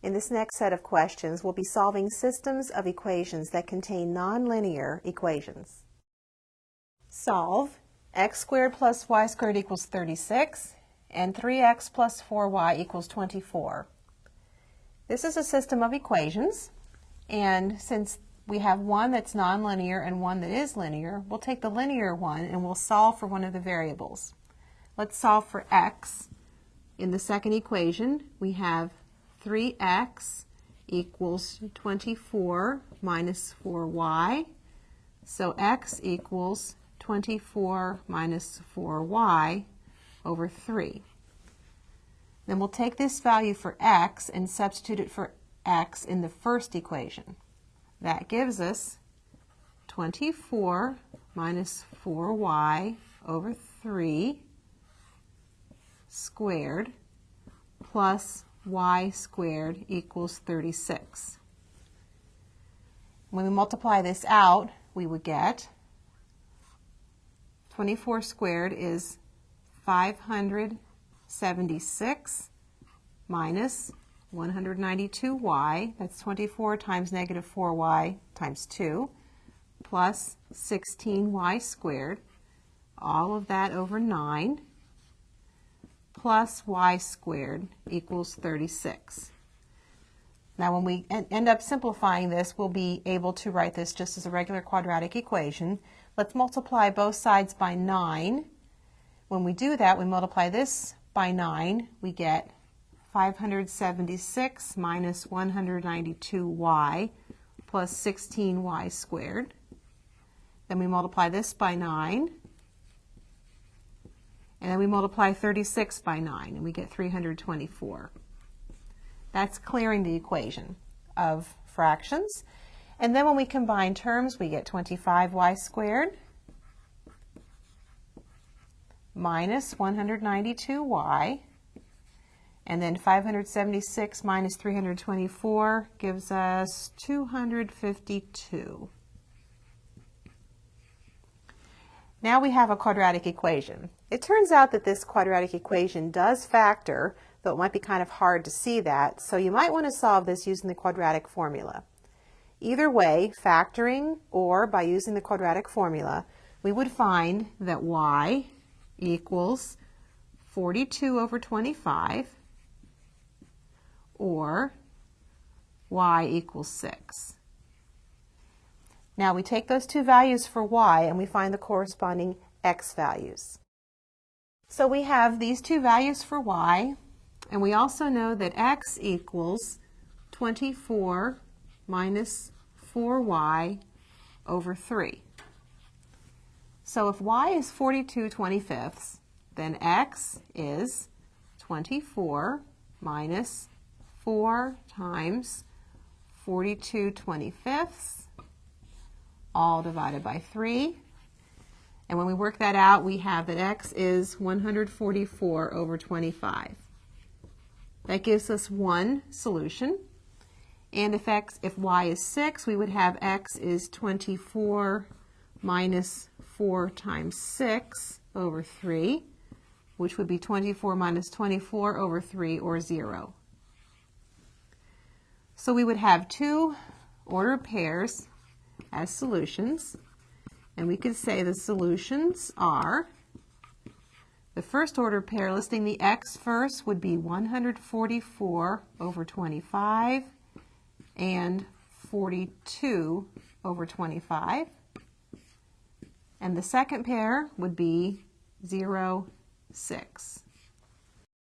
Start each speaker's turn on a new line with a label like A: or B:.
A: In this next set of questions, we'll be solving systems of equations that contain nonlinear equations. Solve x squared plus y squared equals 36 and 3x plus 4y equals 24. This is a system of equations, and since we have one that's nonlinear and one that is linear, we'll take the linear one and we'll solve for one of the variables. Let's solve for x. In the second equation, we have 3x equals 24 minus 4y. So x equals 24 minus 4y over 3. Then we'll take this value for x and substitute it for x in the first equation. That gives us 24 minus 4y over 3 squared plus y squared equals 36. When we multiply this out, we would get 24 squared is 576 minus 192y, that's 24 times negative 4y times 2, plus 16y squared, all of that over 9, plus y squared equals 36. Now when we end up simplifying this, we'll be able to write this just as a regular quadratic equation. Let's multiply both sides by 9. When we do that, we multiply this by 9, we get 576 minus 192y plus 16y squared. Then we multiply this by 9. And then we multiply 36 by 9, and we get 324. That's clearing the equation of fractions. And then when we combine terms, we get 25y squared minus 192y. And then 576 minus 324 gives us 252. Now we have a quadratic equation. It turns out that this quadratic equation does factor, though it might be kind of hard to see that, so you might want to solve this using the quadratic formula. Either way, factoring or by using the quadratic formula, we would find that y equals 42 over 25 or y equals 6. Now we take those two values for y and we find the corresponding x values. So we have these two values for y, and we also know that x equals 24 minus 4y over 3. So if y is 42/25, then x is 24 minus 4 times 42/25, all divided by 3. And when we work that out, we have that x is 144 over 25. That gives us one solution. And if y is 6, we would have x is 24 minus 4 times 6 over 3, which would be 24 minus 24 over 3, or 0. So we would have two ordered pairs as solutions, and we could say the solutions are, the first order pair listing the x first would be 144 over 25 and 42 over 25, and the second pair would be 0, 6.